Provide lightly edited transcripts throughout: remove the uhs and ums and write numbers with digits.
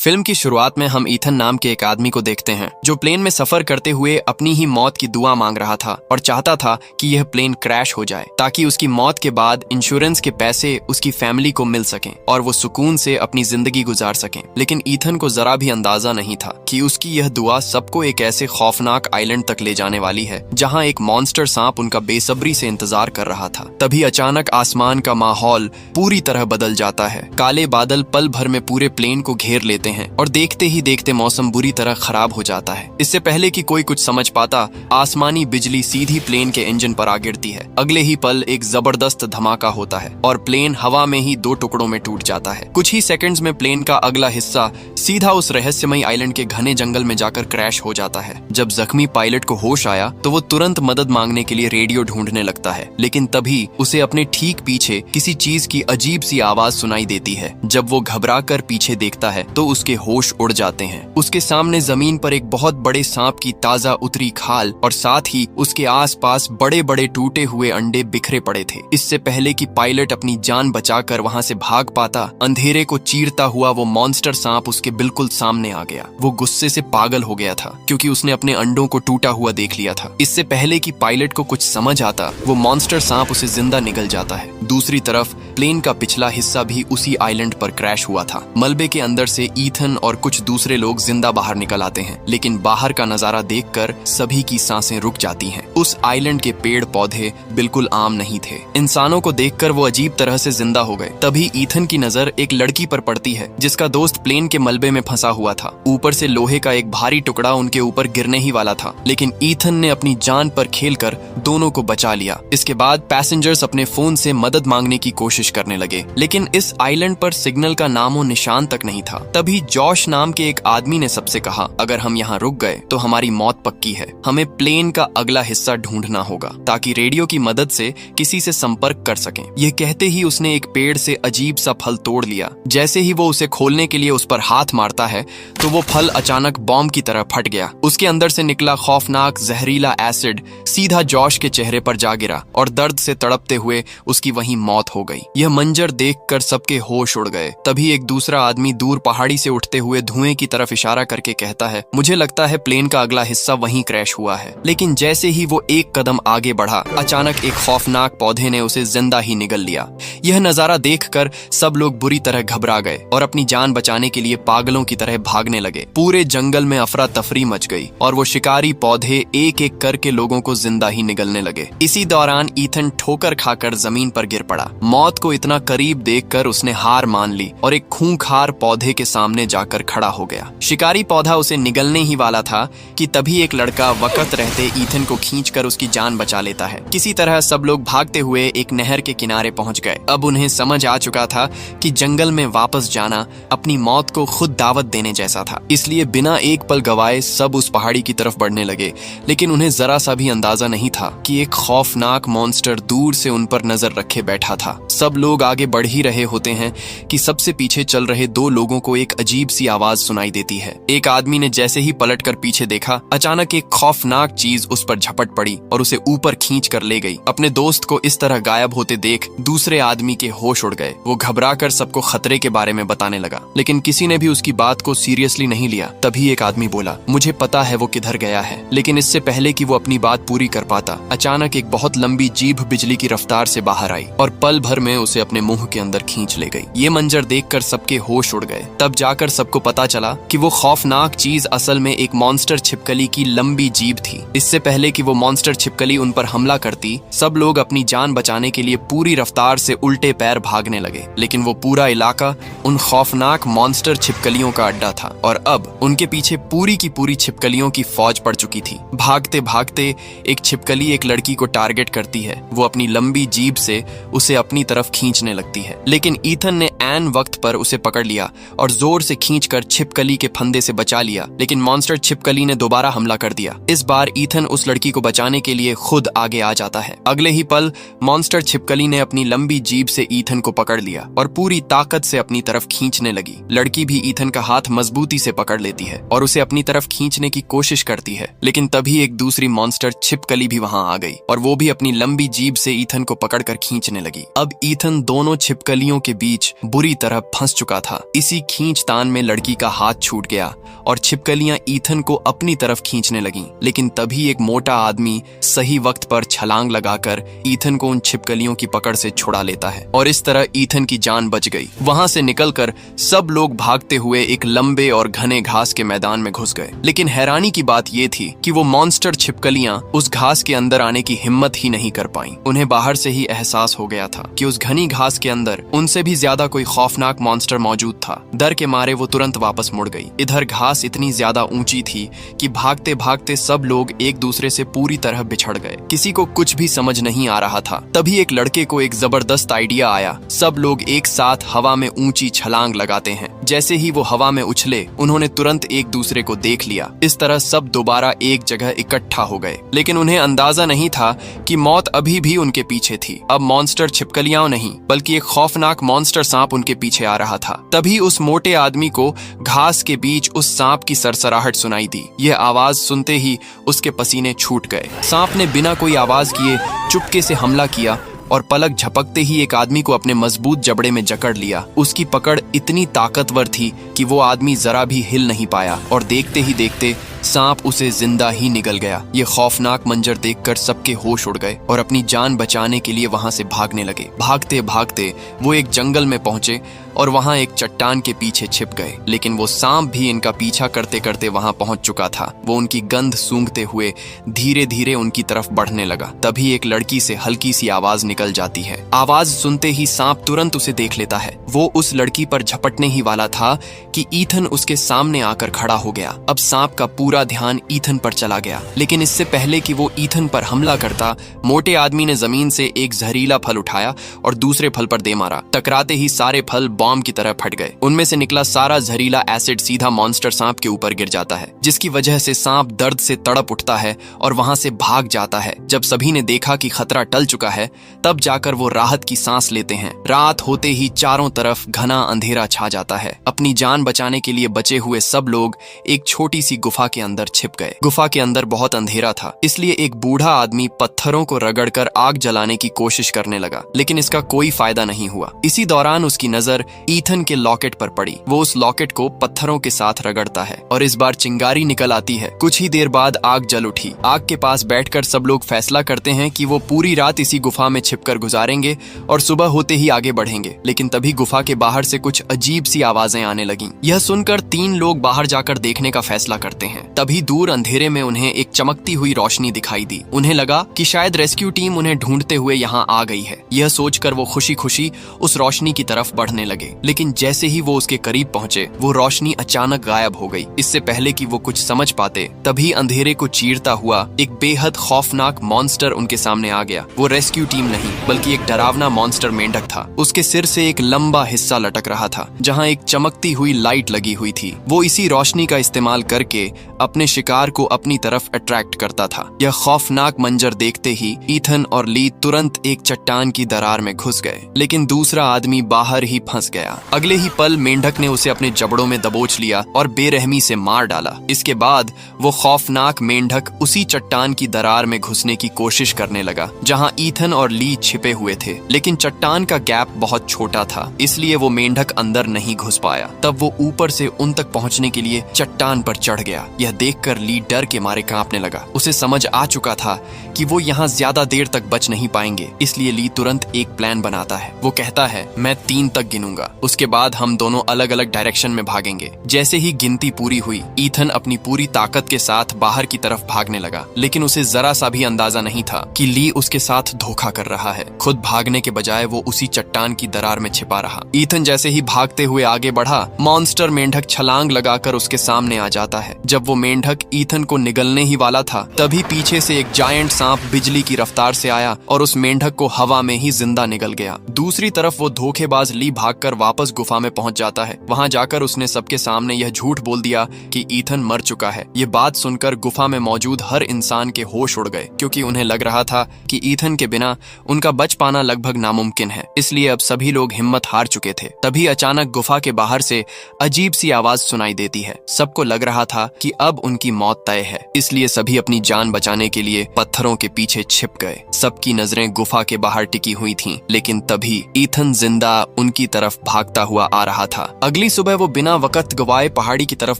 Film की शुरुआत में हम ईथन नाम के एक आदमी को देखते हैं जो प्लेन में सफर करते हुए अपनी ही मौत की दुआ मांग रहा था और चाहता था कि यह प्लेन क्रैश हो जाए ताकि उसकी मौत के बाद इंश्योरेंस के पैसे उसकी फैमिली को मिल सकें और वो सुकून से अपनी जिंदगी गुजार सकें। लेकिन ईथन को जरा भी अंदाजा नहीं था कि उसकी यह दुआ सबको एक ऐसे खौफनाक आइलैंड तक ले जाने वाली है जहाँ एक मॉन्स्टर सांप उनका बेसब्री से इंतजार कर रहा था। तभी अचानक आसमान का माहौल पूरी तरह बदल जाता है। काले बादल पल भर में पूरे प्लेन को घेर लेते हैं और देखते ही देखते मौसम बुरी तरह खराब हो जाता है। इससे पहले कि कोई कुछ समझ पाता, आसमानी बिजली सीधी प्लेन के इंजन पर आ गिरती है। अगले ही पल एक जबरदस्त धमाका होता है और प्लेन हवा में ही 2 टुकड़ों में टूट जाता है। कुछ ही सेकंड्स में प्लेन का अगला हिस्सा सीधा उस रहस्यमयी आइलैंड के घने जंगल में जाकर क्रैश हो जाता है। जब जख्मी पायलट को होश आया तो वो तुरंत मदद मांगने के लिए रेडियो ढूंढने लगता है, लेकिन तभी उसे अपने ठीक पीछे किसी चीज की अजीब सी आवाज सुनाई देती है। जब वो घबराकर पीछे देखता है तो उसके होश उड़ जाते हैं। उसके सामने जमीन पर एक बहुत बड़े सांप की ताजा उतरी खाल और साथ ही उसके आसपास बड़े बड़े टूटे हुए अंडे बिखरे पड़े थे। इससे पहले कि पायलट अपनी जान बचाकर वहां से भाग पाता, अंधेरे को चीरता हुआ वो मॉन्स्टर सांप उसके बिल्कुल सामने आ गया। वो गुस्से से पागल हो गया था क्योंकि उसने अपने अंडों को टूटा हुआ देख लिया था। इससे पहले कि पायलट को कुछ समझ आता, वो मॉन्स्टर सांप उसे जिंदा निगल जाता है। दूसरी तरफ प्लेन का पिछला हिस्सा भी उसी आइलैंड पर क्रैश हुआ था। मलबे के अंदर से ईथन और कुछ दूसरे लोग जिंदा बाहर निकल आते हैं, लेकिन बाहर का नजारा देखकर सभी की सांसें रुक जाती हैं। उस आइलैंड के पेड़ पौधे बिल्कुल आम नहीं थे। इंसानों को देखकर वो अजीब तरह से जिंदा हो गए। तभी ईथन की नजर एक लड़की पर पड़ती है जिसका दोस्त प्लेन के मलबे में फंसा हुआ था। ऊपर से लोहे का एक भारी टुकड़ा उनके ऊपर गिरने ही वाला था, लेकिन ईथन ने अपनी जान पर खेलकर दोनों को बचा लिया। इसके बाद पैसेंजर्स अपने फोन से मदद मांगने की कोशिश करने लगे, लेकिन इस आइलैंड पर सिग्नल का नामो निशान तक नहीं था। तभी जॉश नाम के एक आदमी ने सबसे कहा, अगर हम यहाँ रुक गए तो हमारी मौत पक्की है। हमें प्लेन का अगला हिस्सा ढूंढना होगा ताकि रेडियो की मदद से किसी से संपर्क कर सकें। यह कहते ही उसने एक पेड़ से अजीब सा फल तोड़ लिया। जैसे ही वो उसे खोलने के लिए उस पर हाथ मारता है तो वो फल अचानक बॉम्ब की तरह फट गया। उसके अंदर से निकला खौफनाक जहरीला एसिड सीधा जॉश के चेहरे पर जा गिरा और दर्द से तड़पते हुए उसकी वहीं मौत हो गई। यह मंजर देखकर सबके होश उड़ गए। तभी एक दूसरा आदमी दूर पहाड़ी से उठते हुए धुएं की तरफ इशारा करके कहता है, मुझे लगता है प्लेन का अगला हिस्सा वहीं क्रैश हुआ है। लेकिन जैसे ही वो एक कदम आगे बढ़ा, अचानक एक खौफनाक पौधे ने उसे जिंदा ही निगल लिया। यह नजारा देखकर सब लोग बुरी तरह घबरा गए और अपनी जान बचाने के लिए पागलों की तरह भागने लगे। पूरे जंगल में अफरा तफरी मच गई और वो शिकारी पौधे एक एक करके लोगों को जिंदा ही निगलने लगे। इसी दौरान ईथन ठोकर खाकर जमीन पर गिर पड़ा। मौत को इतना करीब देखकर उसने हार मान ली और एक खूंखार पौधे के सामने जाकर खड़ा हो गया। शिकारी पौधा उसे निगलने ही वाला था कि तभी एक लड़का वक्त रहते ईथन को खींचकर उसकी जान बचा लेता है। किसी तरह सब लोग भागते हुए एक नहर के किनारे पहुंच गए। अब उन्हें समझ आ चुका था कि जंगल में वापस जाना अपनी मौत को खुद दावत देने जैसा था। इसलिए बिना एक पल गवाए सब उस पहाड़ी की तरफ बढ़ने लगे, लेकिन उन्हें जरा सा भी अंदाजा नहीं था कि एक खौफनाक मॉन्स्टर दूर से उन पर नजर रखे बैठा था। सब लोग आगे बढ़ ही रहे होते हैं कि सबसे पीछे चल रहे 2 लोगों को एक अजीब सी आवाज सुनाई देती है। एक आदमी ने जैसे ही पलटकर पीछे देखा, अचानक एक खौफनाक चीज उस पर झपट पड़ी और उसे ऊपर खींच कर ले गई। अपने दोस्त को इस तरह गायब होते देख दूसरे आदमी के होश उड़ गए। वो घबराकर सबको खतरे के बारे में बताने लगा, लेकिन किसी ने भी उसकी बात को सीरियसली नहीं लिया। तभी एक आदमी बोला, मुझे पता है वो किधर गया है। लेकिन इससे पहले कि वो अपनी बात पूरी कर पाता, अचानक एक बहुत लंबी जीभ बिजली की रफ्तार से बाहर आई और पल भर में उसे अपने मुंह के अंदर खींच ले गई। ये मंजर देखकर सबके होश उड़ गए। तब जाकर सबको पता चला कि वो खौफनाक चीज असल में एक मॉन्स्टर छिपकली की लंबी जीभ थी। इससे पहले कि वो मॉन्स्टर छिपकली उन पर हमला करती, सब लोग अपनी जान बचाने के लिए पूरी रफ्तार से उल्टे पैर भागने लगे। लेकिन वो पूरा इलाका उन खौफनाक मॉन्स्टर छिपकलियों का अड्डा था और अब उनके पीछे पूरी की पूरी छिपकलियों की फौज पड़ चुकी थी। भागते भागते एक छिपकली एक लड़की को टारगेट करती है। वो अपनी लंबी जीभ से उसे अपनी तरफ खींचने लगती है, लेकिन ईथन ने ऐन वक्त पर उसे पकड़ लिया और जोर से खींचकर छिपकली के फंदे से बचा लिया। लेकिन मॉन्स्टर छिपकली ने दोबारा हमला कर दिया। इस बार ईथन उस लड़की को बचाने के लिए खुद आगे आ जाता है। अगले ही पल मॉन्स्टर छिपकली ने अपनी लंबी जीभ से ईथन को पकड़ लिया और पूरी ताकत से अपनी तरफ खींचने लगी। लड़की भी ईथन का हाथ मजबूती से पकड़ लेती है और उसे अपनी तरफ खींचने की कोशिश करती है, लेकिन तभी एक दूसरी मॉन्स्टर छिपकली भी वहां आ गई और वो भी अपनी लंबी जीभ से ईथन को पकड़कर खींचने लगी। अब ईथन दोनों छिपकलियों के बीच बुरी तरह फंस चुका था। इसी खींचतान चट्टान में लड़की का हाथ छूट गया और छिपकलियां ईथन को अपनी तरफ खींचने लगीं। लेकिन तभी एक मोटा आदमी सही वक्त पर छलांग लगाकर ईथन को उन छिपकलियों की पकड़ से छुड़ा लेता है और इस तरह ईथन की जान बच गई। वहां से निकलकर सब लोग भागते हुए एक लंबे और घने घास के मैदान में घुस गए। लेकिन हैरानी की बात यह थी कि वो मॉन्स्टर छिपकलियां उस घास के अंदर आने की हिम्मत ही नहीं कर पाईं। उन्हें बाहर से ही एहसास हो गया था कि उस घनी घास के अंदर उनसे भी ज्यादा कोई खौफनाक मॉन्स्टर मौजूद था। डर के मारे वो तुरंत वापस मुड़ गई। इधर घास इतनी ज्यादा ऊंची थी कि भागते भागते सब लोग एक दूसरे से पूरी तरह बिछड़ गए। किसी को कुछ भी समझ नहीं आ रहा था। तभी एक लड़के को एक जबरदस्त आइडिया आया। सब लोग एक साथ हवा में ऊंची छलांग लगाते हैं। जैसे ही वो हवा में उछले, उन्होंने तुरंत एक दूसरे को देख लिया। इस तरह सब दोबारा एक जगह इकट्ठा हो गए। लेकिन उन्हें अंदाजा नहीं था कि मौत अभी भी उनके पीछे थी। अब मॉन्स्टर छिपकलियां नहीं, बल्कि एक खौफनाक मॉन्स्टर सांप उनके पीछे आ रहा था। तभी उस मोटे आदमी को घास के बीच उस सांप की सरसराहट सुनाई दी। यह आवाज सुनते ही उसके पसीने छूट गए। सांप ने बिना कोई आवाज किए चुपके से हमला किया और पलक झपकते ही एक आदमी को अपने मजबूत जबड़े में जकड़ लिया। उसकी पकड़ इतनी ताकतवर थी कि वो आदमी जरा भी हिल नहीं पाया और देखते ही देखते सांप उसे जिंदा ही निगल गया। ये खौफनाक मंजर देखकर सबके होश उड़ गए और अपनी जान बचाने के लिए वहां से भागने लगे। भागते भागते वो एक जंगल में पहुंचे और वहां एक चट्टान के पीछे छिप गए। लेकिन वो सांप भी इनका पीछा करते करते वहां पहुंच चुका था। वो उनकी गंध सूंघते हुए धीरे धीरे उनकी तरफ बढ़ने लगा। तभी एक लड़की से हल्की सी आवाज निकल जाती है। आवाज सुनते ही सांप तुरंत उसे देख लेता है। वो उस लड़की पर झपटने ही वाला था कि ईथन उसके सामने आकर खड़ा हो गया। अब सांप का पूरा ध्यान ईथन पर चला गया। लेकिन इससे पहले कि वो ईथन पर हमला करता, मोटे आदमी ने जमीन से एक जहरीला फल उठाया और दूसरे फल पर दे मारा। टकराते ही सारे फल बॉम्ब की तरह फट गए। उनमें से निकला सारा जहरीला एसिड सीधा मॉन्स्टर सांप के ऊपर गिर जाता है, जिसकी वजह से सांप दर्द से तड़प उठता है और वहां से भाग जाता है। जब सभी ने देखा कि खतरा टल चुका है, तब जाकर वो राहत की सांस लेते हैं। रात होते ही चारों तरफ घना अंधेरा छा जाता है। अपनी जान बचाने के लिए बचे हुए सब लोग एक छोटी सी गुफा के अंदर छिप गए। गुफा के अंदर बहुत अंधेरा था, इसलिए एक बूढ़ा आदमी पत्थरों को रगड़कर आग जलाने की कोशिश करने लगा। लेकिन इसका कोई फायदा नहीं हुआ। इसी दौरान उसकी नजर ईथन के लॉकेट पर पड़ी। वो उस लॉकेट को पत्थरों के साथ रगड़ता है और इस बार चिंगारी निकल आती है। कुछ ही देर बाद आग जल उठी। आग के पास बैठकर सब लोग फैसला करते हैं कि वो पूरी रात इसी गुफा में छिपकर गुजारेंगे और सुबह होते ही आगे बढ़ेंगे। लेकिन तभी गुफा के बाहर से कुछ अजीब सी आवाजें आने लगीं। यह सुनकर 3 लोग बाहर जाकर देखने का फैसला करते हैं। तभी दूर अंधेरे में उन्हें एक चमकती हुई रोशनी दिखाई दी। उन्हें लगा कि शायद रेस्क्यू टीम उन्हें ढूंढते हुए यहाँ आ गई है। यह सोचकर वो खुशी खुशी उस रोशनी की तरफ बढ़ने लगे। लेकिन जैसे ही वो उसके करीब पहुंचे, वो रोशनी अचानक गायब हो गई। इससे पहले कि वो कुछ समझ पाते, तभी अंधेरे को चीरता हुआ एक बेहद खौफनाक मॉन्स्टर उनके सामने आ गया। वो रेस्क्यू टीम नहीं, बल्कि एक डरावना मॉन्स्टर मेंढक था। उसके सिर से एक लंबा हिस्सा लटक रहा था, जहाँ एक चमकती हुई लाइट लगी हुई थी। वो इसी रोशनी का इस्तेमाल करके अपने शिकार को अपनी तरफ अट्रैक्ट करता था। यह खौफनाक मंजर देखते ही ईथन और ली तुरंत एक चट्टान की दरार में घुस गए। लेकिन दूसरा आदमी बाहर ही फंस गया। अगले ही पल मेंढक ने उसे अपने जबड़ों में दबोच लिया और बेरहमी से मार डाला। इसके बाद वो खौफनाक मेंढक उसी चट्टान की दरार में घुसने की कोशिश करने लगा, जहां ईथन और ली छिपे हुए थे। लेकिन चट्टान का गैप बहुत छोटा था, इसलिए वो मेंढक अंदर नहीं घुस पाया। तब वो ऊपर से उन तक पहुंचने के लिए चट्टान पर चढ़ गया। यह देखकर ली डर के मारे कांपने लगा। उसे समझ आ चुका था कि वो यहाँ ज्यादा देर तक बच नहीं पाएंगे, इसलिए ली तुरंत एक प्लान बनाता है। वो कहता है, मैं 3 तक गिनूंगा, उसके बाद हम दोनों अलग अलग डायरेक्शन में भागेंगे। जैसे ही गिनती पूरी हुई, ईथन अपनी पूरी ताकत के साथ बाहर की तरफ भागने लगा। लेकिन उसे जरा सा भी अंदाजा नहीं था कि ली उसके साथ धोखा कर रहा है। खुद भागने के बजाय वो उसी चट्टान की दरार में छिपा रहा। ईथन जैसे ही भागते हुए आगे बढ़ा, मॉन्स्टर मेंढक छलांग लगाकर उसके सामने आ जाता है। जब वो मेंढक ईथन को निगलने ही वाला था, तभी पीछे से एक जायंट सांप बिजली की रफ्तार से आया और उस मेंढक को हवा में ही जिंदा निगल गया। दूसरी तरफ वो धोखेबाज ली भागकर वापस गुफा में पहुंच जाता है। वहां जाकर उसने सबके सामने यह झूठ बोल दिया कि ईथन मर चुका है। ये बात सुनकर गुफा में मौजूद हर इंसान के होश उड़ गए, क्योंकि उन्हें लग रहा था कि ईथन के बिना उनका बच पाना लगभग नामुमकिन है। इसलिए अब सभी लोग हिम्मत हार चुके थे। तभी अचानक गुफा के बाहर से अजीब सी आवाज सुनाई देती है। सबको लग रहा था कि अब उनकी मौत तय है, इसलिए सभी अपनी जान बचाने के लिए पत्थरों के पीछे छिप गए। सबकी नजरें गुफा के बाहर टिकी हुई थीं, लेकिन तभी ईथन जिंदा उनकी तरफ तरफ भागता हुआ आ रहा था। अगली सुबह वो बिना वक्त गवाए पहाड़ी की तरफ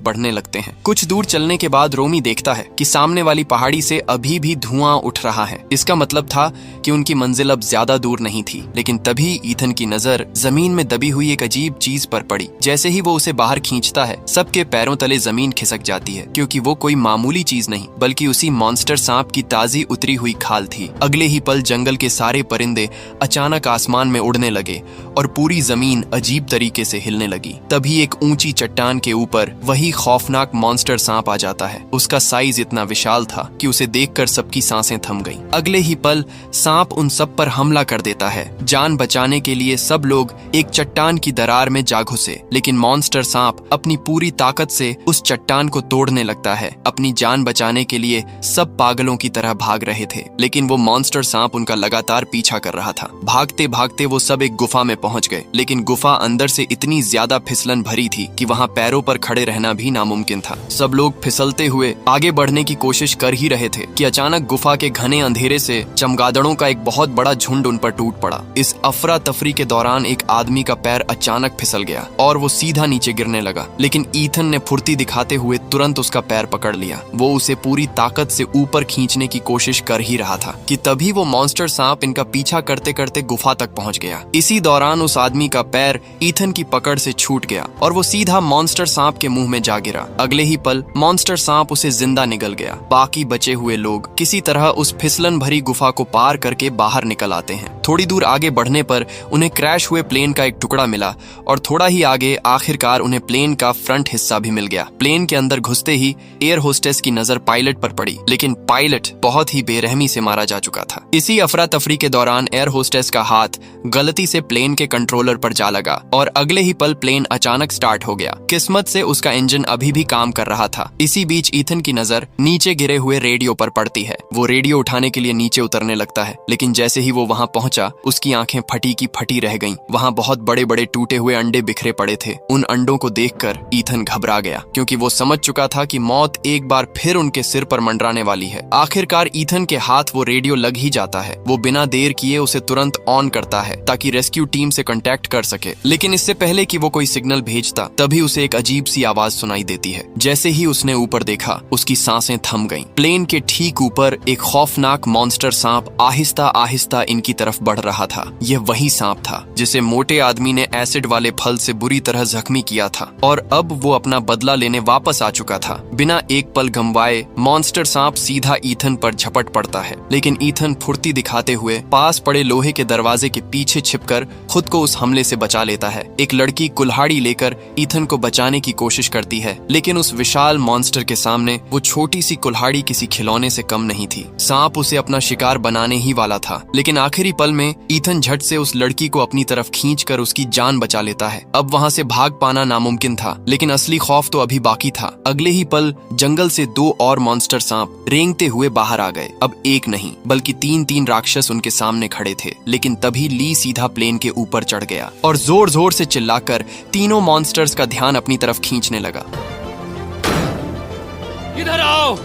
बढ़ने लगते हैं। कुछ दूर चलने के बाद रोमी देखता है कि सामने वाली पहाड़ी से अभी भी धुआं उठ रहा है। इसका मतलब था कि उनकी मंजिल अब ज्यादा दूर नहीं थी। लेकिन तभी ईथन की नजर जमीन में दबी हुई एक अजीब चीज पर पड़ी। जैसे ही वो उसे बाहर खींचता है, सबके पैरों तले जमीन खिसक जाती है, क्योंकि वो कोई मामूली चीज नहीं बल्कि उसी मॉन्स्टर सांप की ताजी उतरी हुई खाल थी। अगले ही पल जंगल के सारे परिंदे अचानक आसमान में उड़ने लगे और पूरी जमीन अजीब तरीके से हिलने लगी। तभी एक ऊंची चट्टान के ऊपर वही खौफनाक मॉन्स्टर सांप आ जाता है। उसका साइज इतना विशाल था कि उसे देखकर सबकी सांसें थम गईं। अगले ही पल सांप उन सब पर हमला कर देता है। जान बचाने के लिए सब लोग एक चट्टान की दरार में जा घुसे, लेकिन मॉन्स्टर सांप अपनी पूरी ताकत से उस चट्टान को तोड़ने लगता है। अपनी जान बचाने के लिए सब पागलों की तरह भाग रहे थे, लेकिन वो मॉन्स्टर सांप उनका लगातार पीछा कर रहा था। भागते भागते वो सब एक गुफा में पहुंच गए, लेकिन गुफा अंदर से इतनी ज्यादा फिसलन भरी थी कि वहां पैरों पर खड़े रहना भी नामुमकिन था। सब लोग फिसलते हुए आगे बढ़ने की कोशिश कर ही रहे थे कि अचानक गुफा के घने अंधेरे से चमगादड़ों का एक बहुत बड़ा झुंड उन पर टूट पड़ा। इस अफरा तफरी के दौरान एक आदमी का पैर अचानक फिसल गया और वो सीधा नीचे गिरने लगा, लेकिन ईथन ने फुर्ती दिखाते हुए तुरंत उसका पैर पकड़ लिया। वो उसे पूरी ताकत से ऊपर खींचने की कोशिश कर ही रहा था कि तभी वो मॉन्स्टर सांप इनका पीछा करते करते गुफा तक पहुंच गया। इसी दौरान उस आदमी का पैर ईथन की पकड़ से छूट गया और वो सीधा मॉन्स्टर सांप के मुंह में जा गिरा। अगले ही पल मॉन्स्टर सांप उसे जिंदा निगल गया। बाकी बचे हुए लोग किसी तरह उस फिसलन भरी गुफा को पार करके बाहर निकल आते हैं। थोड़ी दूर आगे बढ़ने पर उन्हें क्रैश हुए प्लेन का एक टुकड़ा मिला और थोड़ा ही आगे आखिरकार उन्हें प्लेन का फ्रंट हिस्सा भी मिल गया। प्लेन के अंदर घुसते ही एयर होस्टेस की नजर पायलट पर पड़ी, लेकिन पायलट बहुत ही बेरहमी से मारा जा चुका था। इसी अफरा तफरी के दौरान एयर होस्टेस का हाथ गलती से प्लेन के कंट्रोलर पर जा लगा और अगले ही पल प्लेन अचानक स्टार्ट हो गया। किस्मत से उसका इंजन अभी भी काम कर रहा था। इसी बीच ईथन की नजर नीचे गिरे हुए रेडियो पर पड़ती है। वो रेडियो उठाने के लिए नीचे उतरने लगता है, लेकिन जैसे ही वो वहां पहुंचा उसकी आंखें फटी की फटी रह गईं। वहां बहुत बड़े बड़े टूटे हुए अंडे बिखरे पड़े थे। उन अंडों को देखकर ईथन घबरा गया, क्योंकि वो समझ चुका था कि मौत एक बार फिर उनके सिर पर मंडराने वाली है। आखिरकार ईथन के हाथ वो रेडियो लग ही जाता है। वो बिना देर किए उसे तुरंत ऑन करता है ताकि रेस्क्यू टीम से कांटेक्ट कर सके। लेकिन इससे पहले कि वो कोई सिग्नल भेजता, तभी उसे एक अजीब सी आवाज सुनाई देती है। जैसे ही उसने ऊपर देखा, उसकी सांसें थम गईं। प्लेन के ठीक ऊपर एक खौफनाक मॉन्स्टर सांप आहिस्ता आहिस्ता इनकी तरफ बढ़ रहा था। यह वही सांप था जिसे मोटे आदमी ने एसिड वाले फल से बुरी तरह जख्मी किया था और अब वो अपना बदला लेने वापस आ चुका था। बिना एक पल गंवाए मॉन्स्टर सांप सीधा ईथन पर झपट पड़ता है, लेकिन ईथन फुर्ती दिखाते हुए पास पड़े लोहे के दरवाजे के पीछे छिपकर खुद को उस हमले से बचा लेता है। एक लड़की कुल्हाड़ी लेकर ईथन को बचाने की कोशिश करती है, लेकिन उस विशाल मॉन्स्टर के सामने वो छोटी सी कुल्हाड़ी किसी खिलौने से कम नहीं थी। सांप उसे अपना शिकार बनाने ही वाला था, लेकिन आखिरी पल में ईथन झट से उस लड़की को अपनी तरफ खींचकर उसकी जान बचा लेता है। अब वहां से भाग पाना नामुमकिन था, लेकिन असली खौफ तो अभी बाकी था। अगले ही पल जंगल से दो और मॉन्स्टर सांप रेंगते हुए बाहर आ गए। अब एक नहीं बल्कि तीन तीन राक्षस उनके सामने खड़े थे। लेकिन तभी ली सीधा प्लेन के ऊपर चढ़ गया और जोर जोर से चिल्लाकर तीनों मॉन्स्टर्स का ध्यान अपनी तरफ खींचने लगा। इधर आओ।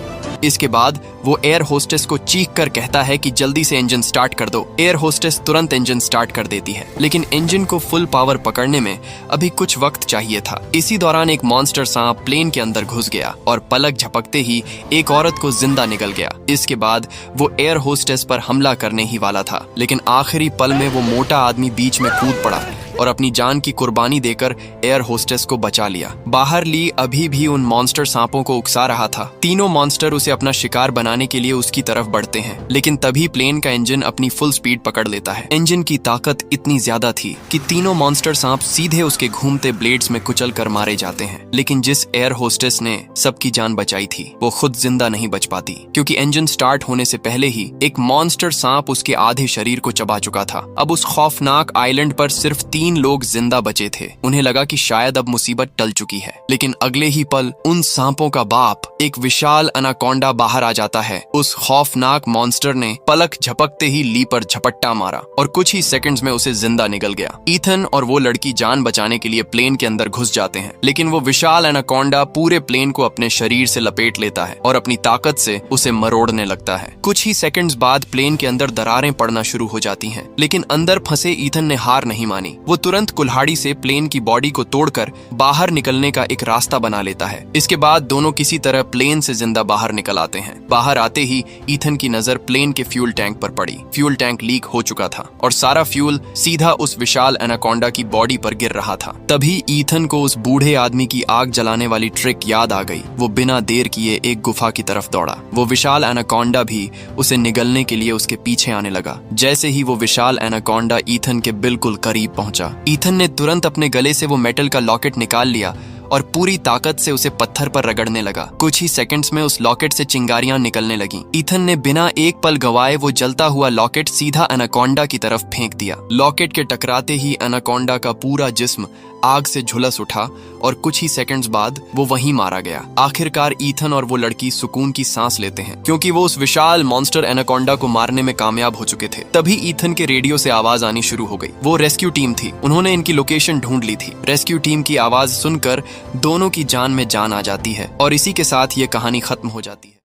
इसके बाद वो एयर होस्टेस को चीख कर कहता है कि जल्दी से इंजन स्टार्ट कर दो। एयर होस्टेस तुरंत इंजन स्टार्ट कर देती है, लेकिन इंजन को फुल पावर पकड़ने में अभी कुछ वक्त चाहिए था। इसी दौरान एक मॉन्स्टर सांप प्लेन के अंदर घुस गया और पलक झपकते ही एक औरत को जिंदा निगल गया। इसके बाद वो एयर होस्टेस पर हमला करने ही वाला था, लेकिन आखिरी पल में वो मोटा आदमी बीच में कूद पड़ा और अपनी जान की कुर्बानी देकर एयर होस्टेस को बचा लिया। बाहर ली अभी भी उन मॉन्स्टर सांपों को उकसा रहा था। तीनों मॉन्स्टर उसे अपना शिकार बनाने के लिए उसकी तरफ बढ़ते हैं, लेकिन तभी प्लेन का इंजन अपनी फुल स्पीड पकड़ लेता है। इंजन की ताकत इतनी ज्यादा थी कि तीनों मॉन्स्टर सांप सीधे उसके घूमते ब्लेड्स में कुचल कर मारे जाते हैं। लेकिन जिस एयर होस्टेस ने सबकी जान बचाई थी, वो खुद जिंदा नहीं बच पाती, क्योंकि इंजन स्टार्ट होने से पहले ही एक मॉन्स्टर सांप उसके आधे शरीर को चबा चुका था। अब उस खौफनाक आइलैंड पर सिर्फ 3 लोग जिंदा बचे थे। उन्हें लगा कि शायद अब मुसीबत टल चुकी है, लेकिन अगले ही पल उन सांपों का बाप एक विशाल अनाकोंडा बाहर आ जाता है। उस खौफनाक मॉन्स्टर ने पलक झपकते ही ली पर झपट्टा मारा और कुछ ही सेकंड्स में उसे जिंदा निगल गया। ईथन और वो लड़की जान बचाने के लिए प्लेन के अंदर घुस जाते हैं, लेकिन वो विशाल एनाकोंडा पूरे प्लेन को अपने शरीर से लपेट लेता है और अपनी ताकत से उसे मरोड़ने लगता है। कुछ ही सेकंड्स बाद प्लेन के अंदर दरारें पड़ना शुरू हो जाती हैं, लेकिन अंदर फंसे ईथन ने हार नहीं मानी। वो वो तुरंत कुल्हाड़ी से प्लेन की बॉडी को तोड़कर बाहर निकलने का एक रास्ता बना लेता है। इसके बाद दोनों किसी तरह प्लेन से जिंदा बाहर निकल आते हैं। बाहर आते ही ईथन की नजर प्लेन के फ्यूल टैंक पर पड़ी। फ्यूल टैंक लीक हो चुका था और सारा फ्यूल सीधा उस विशाल एनाकोंडा की बॉडी पर गिर रहा था। तभी ईथन को उस बूढ़े आदमी की आग जलाने वाली ट्रिक याद आ गई। वो बिना देर किए एक गुफा की तरफ दौड़ा। वो विशाल एनाकोंडा भी उसे निगलने के लिए उसके पीछे आने लगा। जैसे ही वो विशाल एनाकोंडा ईथन के बिल्कुल करीब पहुंचा, ईथन ने तुरंत अपने गले से वो मेटल का लॉकेट निकाल लिया और पूरी ताकत से उसे पत्थर पर रगड़ने लगा। कुछ ही सेकंड्स में उस लॉकेट से चिंगारियां निकलने लगीं। ईथन ने बिना एक पल गवाए वो जलता हुआ लॉकेट सीधा एनाकोंडा की तरफ फेंक दिया। लॉकेट के टकराते ही एनाकोंडा का पूरा जिस्म आग से झुलस उठा और कुछ ही सेकंड्स बाद वो वहीं मारा गया। आखिरकार ईथन और वो लड़की सुकून की सांस लेते हैं, क्योंकि वो उस विशाल मॉन्स्टर एनाकोंडा को मारने में कामयाब हो चुके थे। तभी ईथन के रेडियो से आवाज आनी शुरू हो गई। वो रेस्क्यू टीम थी। उन्होंने इनकी लोकेशन ढूंढ ली थी। रेस्क्यू टीम की आवाज सुनकर दोनों की जान में जान आ जाती है और इसी के साथ ये कहानी खत्म हो जाती है।